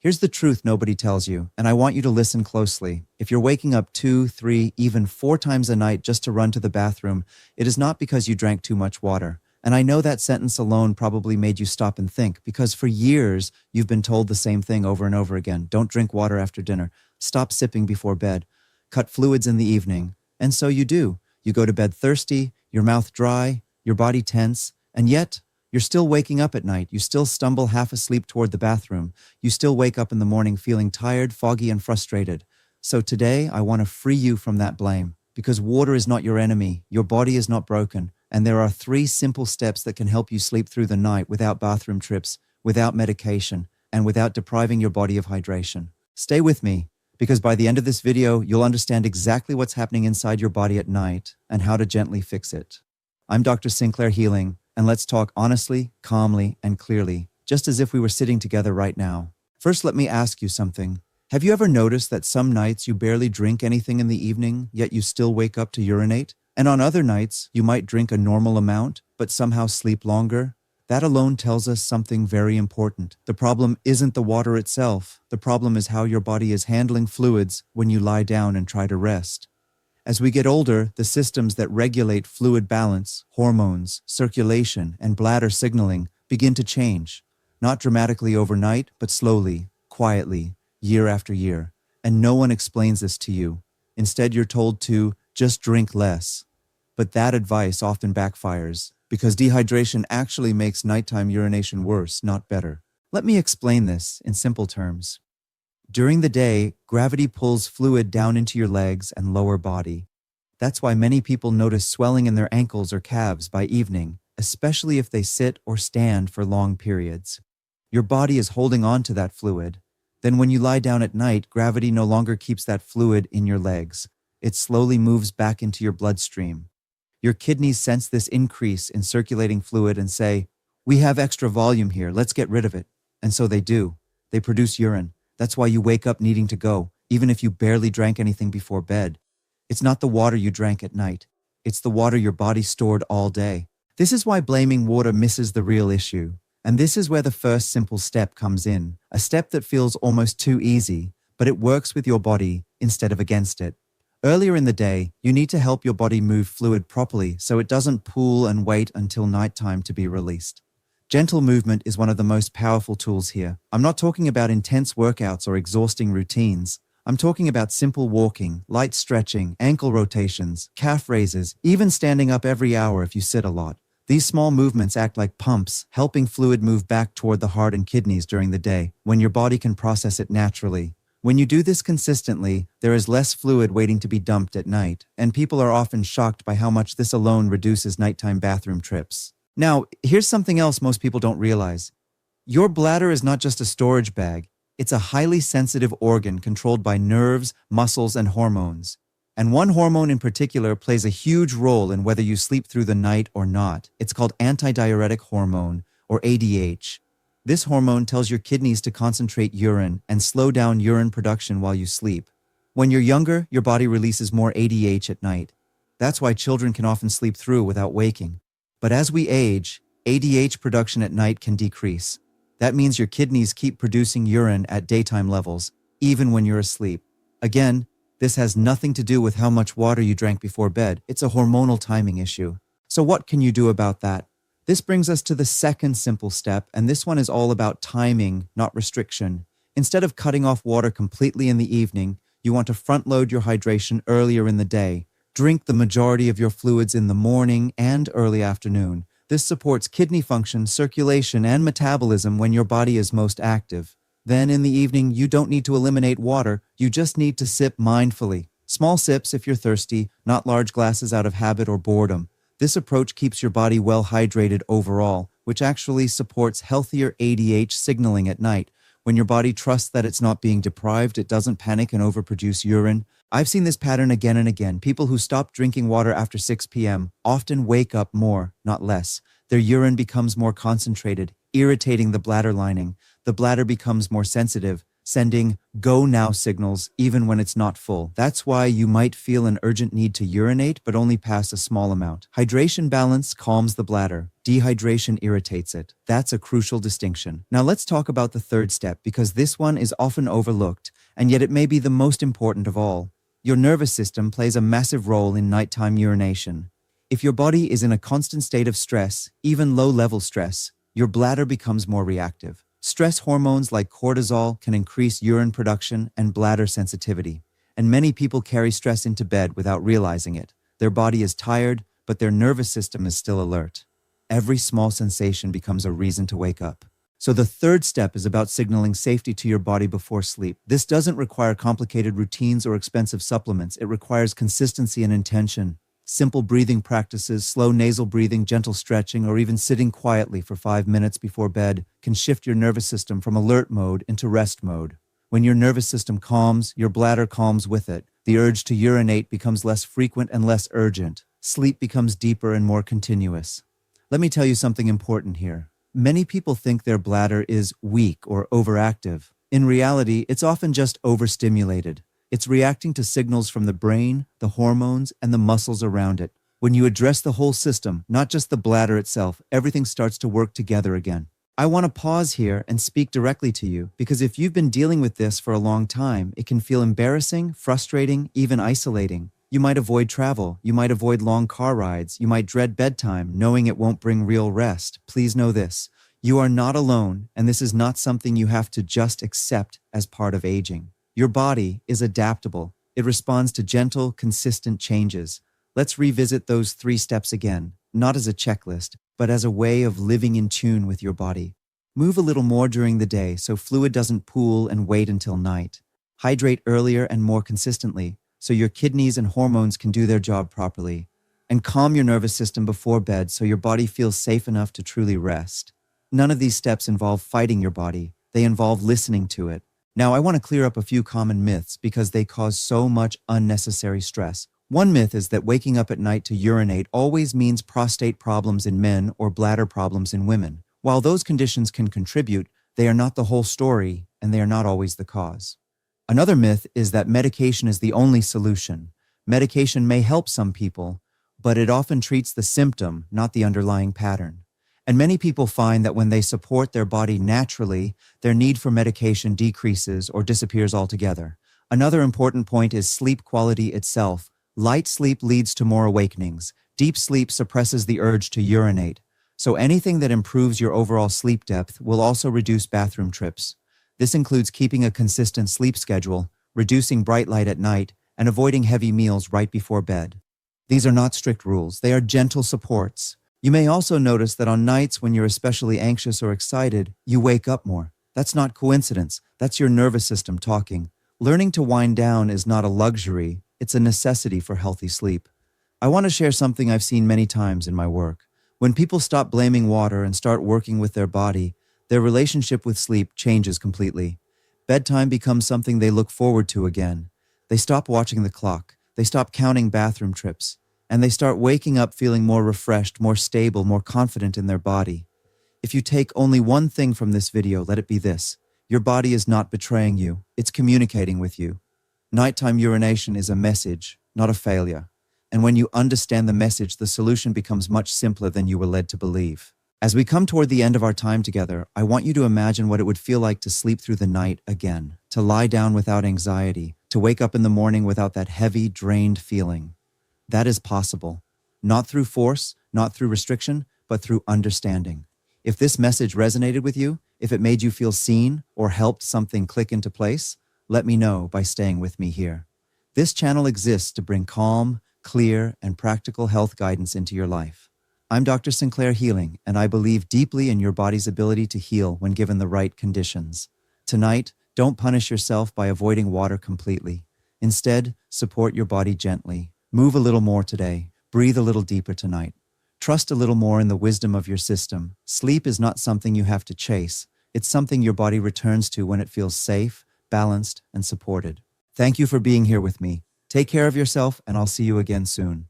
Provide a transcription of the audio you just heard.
Here's the truth nobody tells you, and I want you to listen closely. If you're waking up 2, 3, even 4 times a night just to run to the bathroom, it is not because you drank too much water. And I know that sentence alone probably made you stop and think, because for years you've been told the same thing over and over again. Don't drink water after dinner. Stop sipping before bed. Cut fluids in the evening. And so you do. You go to bed thirsty, your mouth dry, your body tense, and yet you're still waking up at night. You still stumble half asleep toward the bathroom. You still wake up in the morning feeling tired, foggy, and frustrated. So today, I want to free you from that blame, because water is not your enemy. Your body is not broken. And there are 3 simple steps that can help you sleep through the night without bathroom trips, without medication, and without depriving your body of hydration. Stay with me, because by the end of this video, you'll understand exactly what's happening inside your body at night and how to gently fix it. I'm Dr. Sinclair Healing, and let's talk honestly, calmly, and clearly, just as if we were sitting together right now. First, let me ask you something. Have you ever noticed that some nights you barely drink anything in the evening, yet you still wake up to urinate? And on other nights, you might drink a normal amount, but somehow sleep longer? That alone tells us something very important. The problem isn't the water itself. The problem is how your body is handling fluids when you lie down and try to rest. As we get older, the systems that regulate fluid balance, hormones, circulation, and bladder signaling begin to change. Not dramatically overnight, but slowly, quietly, year after year. And no one explains this to you. Instead, you're told to just drink less. But that advice often backfires, because dehydration actually makes nighttime urination worse, not better. Let me explain this in simple terms. During the day, gravity pulls fluid down into your legs and lower body. That's why many people notice swelling in their ankles or calves by evening, especially if they sit or stand for long periods. Your body is holding on to that fluid. Then when you lie down at night, gravity no longer keeps that fluid in your legs. It slowly moves back into your bloodstream. Your kidneys sense this increase in circulating fluid and say, "We have extra volume here, let's get rid of it." And so they do. They produce urine. That's why you wake up needing to go, even if you barely drank anything before bed. It's not the water you drank at night. It's the water your body stored all day. This is why blaming water misses the real issue. And this is where the first simple step comes in, a step that feels almost too easy, but it works with your body instead of against it. Earlier in the day, you need to help your body move fluid properly so it doesn't pool and wait until nighttime to be released. Gentle movement is one of the most powerful tools here. I'm not talking about intense workouts or exhausting routines. I'm talking about simple walking, light stretching, ankle rotations, calf raises, even standing up every hour if you sit a lot. These small movements act like pumps, helping fluid move back toward the heart and kidneys during the day, when your body can process it naturally. When you do this consistently, there is less fluid waiting to be dumped at night, and people are often shocked by how much this alone reduces nighttime bathroom trips. Now, here's something else most people don't realize. Your bladder is not just a storage bag. It's a highly sensitive organ controlled by nerves, muscles, and hormones. And one hormone in particular plays a huge role in whether you sleep through the night or not. It's called antidiuretic hormone, or ADH. This hormone tells your kidneys to concentrate urine and slow down urine production while you sleep. When you're younger, your body releases more ADH at night. That's why children can often sleep through without waking. But as we age, ADH production at night can decrease. That means your kidneys keep producing urine at daytime levels, even when you're asleep. Again, this has nothing to do with how much water you drank before bed. It's a hormonal timing issue. So what can you do about that? This brings us to the second simple step, and this one is all about timing, not restriction. Instead of cutting off water completely in the evening, you want to front-load your hydration earlier in the day. Drink the majority of your fluids in the morning and early afternoon. This supports kidney function, circulation, and metabolism when your body is most active. Then in the evening, you don't need to eliminate water, you just need to sip mindfully. Small sips if you're thirsty, not large glasses out of habit or boredom. This approach keeps your body well hydrated overall, which actually supports healthier ADH signaling at night. When your body trusts that it's not being deprived, it doesn't panic and overproduce urine. I've seen this pattern again and again. People who stop drinking water after 6 p.m. often wake up more, not less. Their urine becomes more concentrated, irritating the bladder lining. The bladder becomes more sensitive, sending go now signals even when it's not full. That's why you might feel an urgent need to urinate but only pass a small amount. Hydration balance calms the bladder. Dehydration irritates it. That's a crucial distinction. Now let's talk about the third step, because this one is often overlooked, and yet it may be the most important of all. Your nervous system plays a massive role in nighttime urination. If your body is in a constant state of stress, even low-level stress, your bladder becomes more reactive. Stress hormones like cortisol can increase urine production and bladder sensitivity, and many people carry stress into bed without realizing it. Their body is tired, but their nervous system is still alert. Every small sensation becomes a reason to wake up. So the third step is about signaling safety to your body before sleep. This doesn't require complicated routines or expensive supplements. It requires consistency and intention. Simple breathing practices, slow nasal breathing, gentle stretching, or even sitting quietly for 5 minutes before bed can shift your nervous system from alert mode into rest mode. When your nervous system calms, your bladder calms with it. The urge to urinate becomes less frequent and less urgent. Sleep becomes deeper and more continuous. Let me tell you something important here. Many people think their bladder is weak or overactive. In reality, it's often just overstimulated. It's reacting to signals from the brain, the hormones, and the muscles around it. When you address the whole system, not just the bladder itself, everything starts to work together again. I want to pause here and speak directly to you, because if you've been dealing with this for a long time, it can feel embarrassing, frustrating, even isolating. You might avoid travel, you might avoid long car rides, you might dread bedtime, knowing it won't bring real rest. Please know this: you are not alone, and this is not something you have to just accept as part of aging. Your body is adaptable. It responds to gentle, consistent changes. Let's revisit those 3 steps again, not as a checklist, but as a way of living in tune with your body. Move a little more during the day so fluid doesn't pool and wait until night. Hydrate earlier and more consistently so your kidneys and hormones can do their job properly. And calm your nervous system before bed so your body feels safe enough to truly rest. None of these steps involve fighting your body. They involve listening to it. Now, I want to clear up a few common myths because they cause so much unnecessary stress. One myth is that waking up at night to urinate always means prostate problems in men or bladder problems in women. While those conditions can contribute, they are not the whole story, and they are not always the cause. Another myth is that medication is the only solution. Medication may help some people, but it often treats the symptom, not the underlying pattern. And many people find that when they support their body naturally, their need for medication decreases or disappears altogether. Another important point is sleep quality itself. Light sleep leads to more awakenings. Deep sleep suppresses the urge to urinate. So anything that improves your overall sleep depth will also reduce bathroom trips. This includes keeping a consistent sleep schedule, reducing bright light at night, and avoiding heavy meals right before bed. These are not strict rules. They are gentle supports. You may also notice that on nights when you're especially anxious or excited, you wake up more. That's not coincidence. That's your nervous system talking. Learning to wind down is not a luxury. It's a necessity for healthy sleep. I want to share something I've seen many times in my work. When people stop blaming water and start working with their body, their relationship with sleep changes completely. Bedtime becomes something they look forward to again. They stop watching the clock. They stop counting bathroom trips. And they start waking up feeling more refreshed, more stable, more confident in their body. If you take only one thing from this video, let it be this: your body is not betraying you. It's communicating with you. Nighttime urination is a message, not a failure. And when you understand the message, the solution becomes much simpler than you were led to believe. As we come toward the end of our time together, I want you to imagine what it would feel like to sleep through the night again, to lie down without anxiety, to wake up in the morning without that heavy, drained feeling. That is possible. Not through force, not through restriction, but through understanding. If this message resonated with you, if it made you feel seen or helped something click into place, let me know by staying with me here. This channel exists to bring calm, clear, and practical health guidance into your life. I'm Dr. Sinclair Healing, and I believe deeply in your body's ability to heal when given the right conditions. Tonight, don't punish yourself by avoiding water completely. Instead, support your body gently. Move a little more today. Breathe a little deeper tonight. Trust a little more in the wisdom of your system. Sleep is not something you have to chase. It's something your body returns to when it feels safe, balanced, and supported. Thank you for being here with me. Take care of yourself, and I'll see you again soon.